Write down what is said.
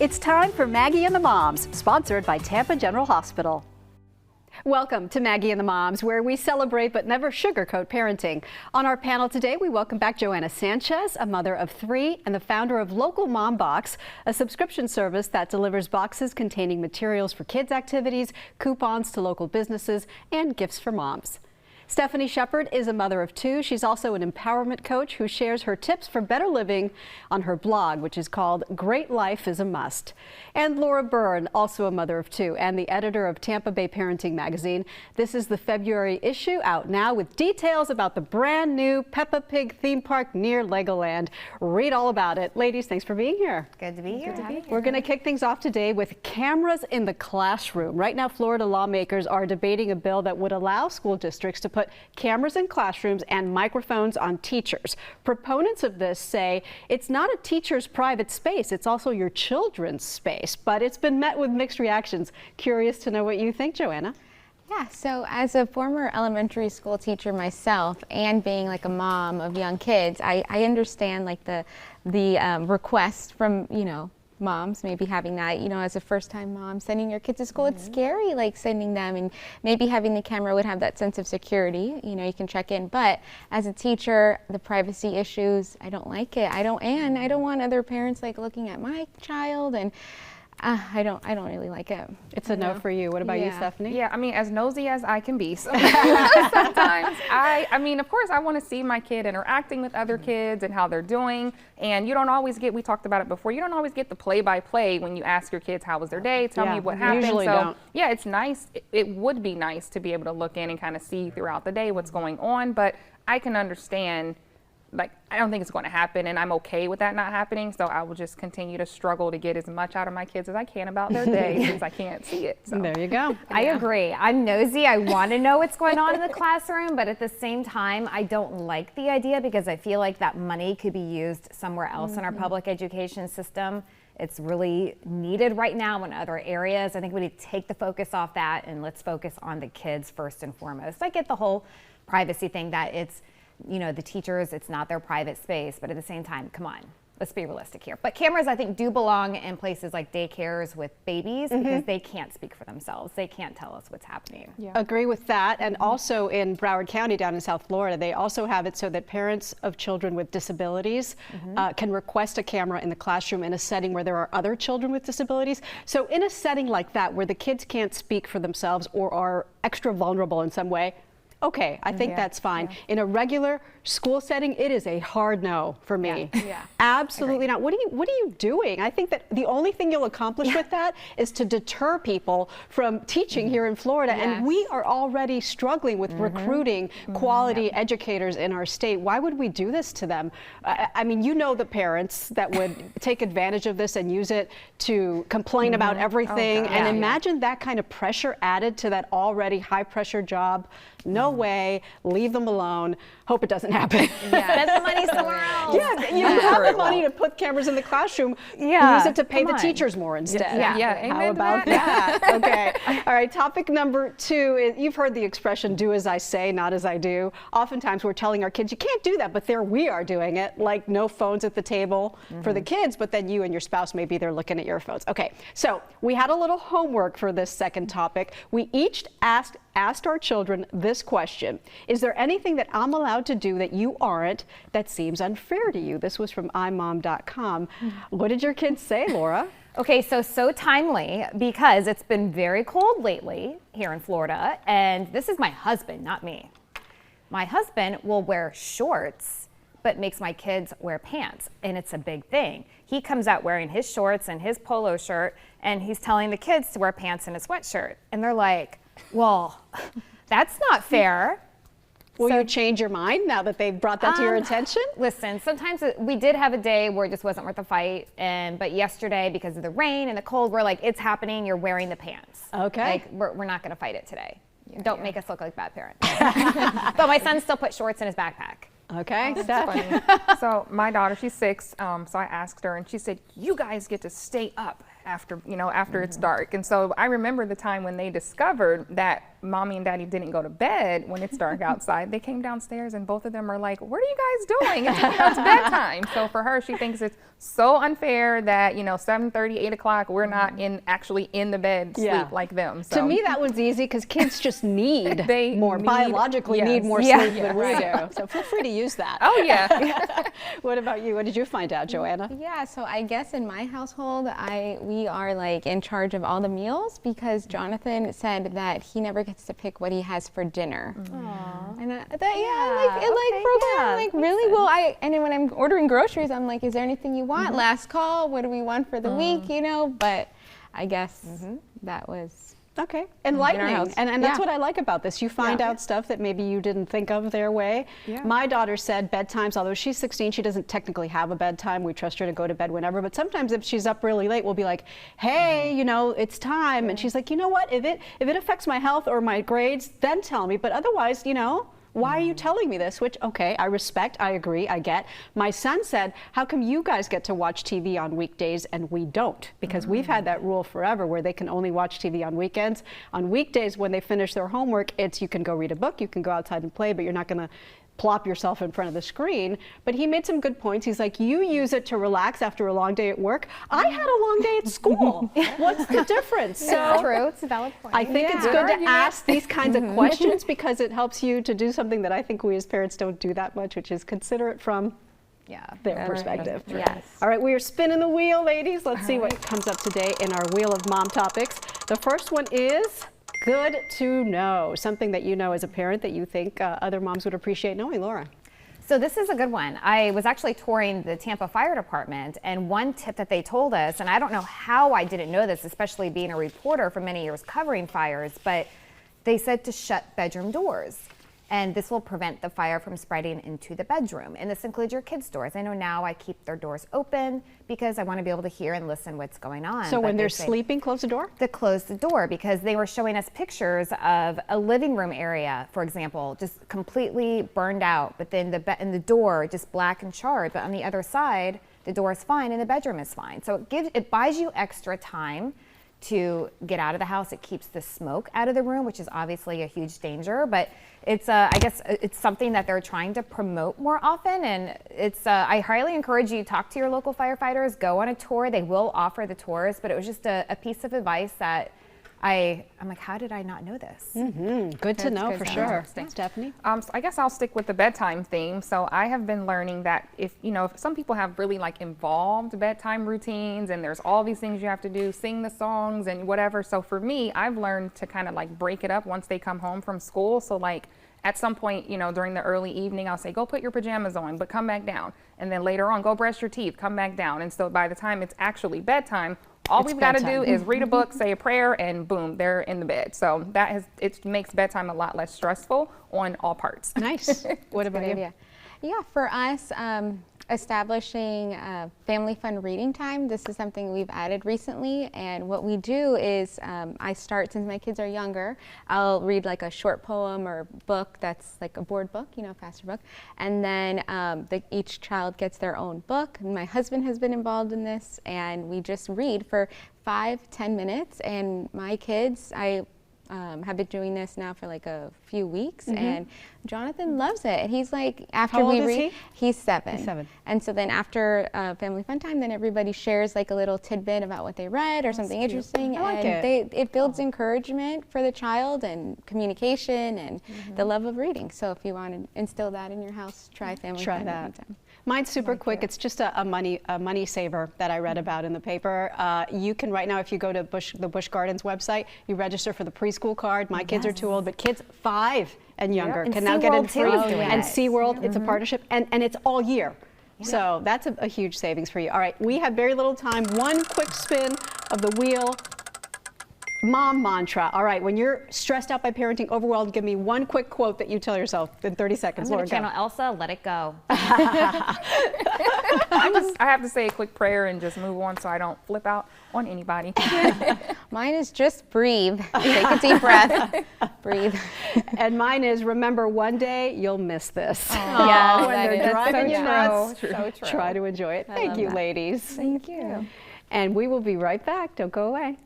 It's time for Maggie and the Moms, sponsored by Tampa General Hospital. Welcome to Maggie and the Moms, where we celebrate but never sugarcoat parenting. On our panel today, we welcome back Joanna Sanchez, a mother of 3 and the founder of Local Mom Box, a subscription service that delivers boxes containing materials for kids' activities, coupons to local businesses, and gifts for moms. Stephanie Shepard is a mother of 2. She's also an empowerment coach who shares her tips for better living on her blog, which is called Great Life is a Must. And Laura Byrne, also a mother of 2 and the editor of Tampa Bay Parenting Magazine. This is the February issue, out now with details about the brand new Peppa Pig theme park near Legoland. Read all about it. Ladies, thanks for being here. Good to be here. We're going to kick things off today with cameras in the classroom. Right now, Florida lawmakers are debating a bill that would allow school districts to put cameras in classrooms and microphones on teachers. Proponents of this say it's not a teacher's private space, it's also your children's space, but it's been met with mixed reactions. Curious to know what you think, Joanna. Yeah, so as a former elementary school teacher myself and being like a mom of young kids, I understand like the request from, moms maybe having that, as a first-time mom sending your kids to school. It's scary, like sending them, and maybe having the camera would have that sense of security, you can check in. But as a teacher, the privacy issues, I don't like it. I don't want other parents like looking at my child, and I don't really like it. It's a no for you. What about you, Stephanie? Yeah, I mean, as nosy as I can be, sometimes I mean, of course, I want to see my kid interacting with other kids and how they're doing. And you don't always get, we talked about it before, you don't always get the play-by-play when you ask your kids, how was their day? Tell me what happened. Usually don't. Yeah, it's nice. It would be nice to be able to look in and kind of see throughout the day what's going on. But I can understand, I don't think it's going to happen, and I'm okay with that not happening, so I will just continue to struggle to get as much out of my kids as I can about their day since I can't see it. So. There you go. I agree. I'm nosy. I want to know what's going on in the classroom, but at the same time, I don't like the idea because I feel like that money could be used somewhere else in our public education system. It's really needed right now in other areas. I think we need to take the focus off that and let's focus on the kids first and foremost. I get the whole privacy thing that it's, the teachers, it's not their private space, but at the same time, come on, let's be realistic here. But cameras, I think, do belong in places like daycares with babies because they can't speak for themselves. They can't tell us what's happening. Yeah. Agree with that. And also in Broward County down in South Florida, they also have it so that parents of children with disabilities can request a camera in the classroom in a setting where there are other children with disabilities. So in a setting like that where the kids can't speak for themselves or are extra vulnerable in some way, okay, I think that's fine. Yeah. In a regular school setting, it is a hard no for me. Yeah. Absolutely not. What are you doing? I think that the only thing you'll accomplish with that is to deter people from teaching here in Florida. Yes. And we are already struggling with recruiting quality educators in our state. Why would we do this to them? I mean, the parents that would take advantage of this and use it to complain about everything. And imagine that kind of pressure added to that already high pressure job. No way. Leave them alone. Hope it doesn't happen. Spend the money somewhere else. Yeah, you have the money to put cameras in the classroom. Use it to pay the teachers more instead. How about that? Okay. All right. Topic number 2 is, you've heard the expression, do as I say, not as I do. Oftentimes we're telling our kids, you can't do that, but there we are doing it, like no phones at the table for the kids, but then you and your spouse may be there looking at your phones. Okay. So we had a little homework for this second topic. We each asked our children this question: is there anything that I'm allowed to do that you aren't that seems unfair to you? This was from imom.com. What did your kids say, Laura? Okay, so timely because it's been very cold lately here in Florida, and this is my husband, not me. My husband will wear shorts but makes my kids wear pants, and it's a big thing. He comes out wearing his shorts and his polo shirt, and he's telling the kids to wear pants and a sweatshirt, and they're like, well, that's not fair. Will you change your mind now that they've brought that to your attention? Listen, sometimes we did have a day where it just wasn't worth the fight, but yesterday, because of the rain and the cold, we're like, it's happening, you're wearing the pants. Okay. Like, we're not gonna fight it today. Don't make us look like bad parents. But my son still put shorts in his backpack. Okay, So my daughter, she's 6, so I asked her, and she said, you guys get to stay up after it's dark. And so I remember the time when they discovered that mommy and daddy didn't go to bed when it's dark outside. They came downstairs and both of them are like, what are you guys doing? It's bedtime. So for her, she thinks it's so unfair that 7:30, 8 o'clock, we're not actually in the bed sleep like them. So. To me, that one's easy because kids just need biologically need more yes. sleep than we do. So feel free to use that. Oh yeah. What about you? What did you find out, Joanna? Yeah, so I guess in my household, we are like in charge of all the meals because Jonathan said that he never gets to pick what he has for dinner. Aww. And really? Well, and then when I'm ordering groceries, I'm like, is there anything you want? Last call. What do we want for the week? But I guess that was okay, enlightening, and that's what I like about this. You find out stuff that maybe you didn't think of their way. Yeah. My daughter said bedtimes, although she's 16, she doesn't technically have a bedtime. We trust her to go to bed whenever, but sometimes if she's up really late, we'll be like, hey, it's time. And she's like, you know what, if it affects my health or my grades, then tell me, but otherwise, why are you telling me this? Which, okay, I respect, I agree, I get. My son said, how come you guys get to watch TV on weekdays and we don't? Because we've had that rule forever where they can only watch TV on weekends. On weekdays, when they finish their homework, it's you can go read a book, you can go outside and play, but you're not going to plop yourself in front of the screen. But he made some good points. He's like, you use it to relax after a long day at work. I had a long day at school. What's the difference? So true. It's a valid point. I think it's good to ask these kinds of questions because it helps you to do something that I think we as parents don't do that much, which is consider it from their perspective. Yes. All right, we are spinning the wheel, ladies. Let's see what comes up today in our Wheel of Mom topics. The first one is good to know, something that you know as a parent that you think other moms would appreciate knowing. Laura. So this is a good one. I was actually touring the Tampa Fire Department, and one tip that they told us, and I don't know how I didn't know this, especially being a reporter for many years covering fires, but they said to shut bedroom doors. And this will prevent the fire from spreading into the bedroom. And this includes your kids' doors. I know now I keep their doors open because I want to be able to hear and listen what's going on. So when they're sleeping, close the door? To close the door, because they were showing us pictures of a living room area, for example, just completely burned out, but then the door just black and charred. But on the other side, the door is fine and the bedroom is fine. So it buys you extra time to get out of the house. It keeps the smoke out of the room, which is obviously a huge danger, but it's I guess it's something that they're trying to promote more often, and it's I highly encourage you to talk to your local firefighters, go on a tour. They will offer the tours, but it was just a piece of advice that I'm like, how did I not know this? Good to know for sure. Stephanie? So I guess I'll stick with the bedtime theme. So I have been learning that if some people have really involved bedtime routines and there's all these things you have to do, sing the songs and whatever. So for me, I've learned to kind of break it up once they come home from school. So at some point, during the early evening, I'll say, go put your pajamas on, but come back down. And then later on, go brush your teeth, come back down. And so by the time it's actually bedtime, all we've got to do is read a book, say a prayer, and boom, they're in the bed. So it makes bedtime a lot less stressful on all parts. Nice. What about you? Yeah, for us, establishing family fun reading time. This is something we've added recently, and what we do is I start, since my kids are younger, I'll read a short poem or book that's a board book, a faster book, and then each child gets their own book. My husband has been involved in this, and we just read for 5-10 minutes, and my kids, I have been doing this now for a few weeks, and Jonathan loves it. And he's after How we old is read, he? He's 7. He's 7. And so then after family fun time, then everybody shares a little tidbit about what they read or something interesting, and it builds encouragement for the child and communication and the love of reading. So if you want to instill that in your house, try family fun reading time. Mine's super quick. It's just a money saver that I read about in the paper. You can right now, if you go to the Busch Gardens website, you register for the preschool card. My kids are too old, but kids 5 and younger And can now get in SeaWorld free. too is doing And it. SeaWorld, it's a partnership, and it's all year. So that's a huge savings for you. All right, we have very little time. One quick spin of the wheel. Mom mantra. All right, when you're stressed out by parenting, overwhelmed, give me one quick quote that you tell yourself in 30 seconds. I'm going to channel Elsa, let it go. I have to say a quick prayer and just move on so I don't flip out on anybody. Mine is just breathe. Take a deep breath. Breathe. And mine is, remember, one day you'll miss this. Yes, when they're driving you nuts, So true. try to enjoy it. Thank you, ladies. Thank you. And we will be right back. Don't go away.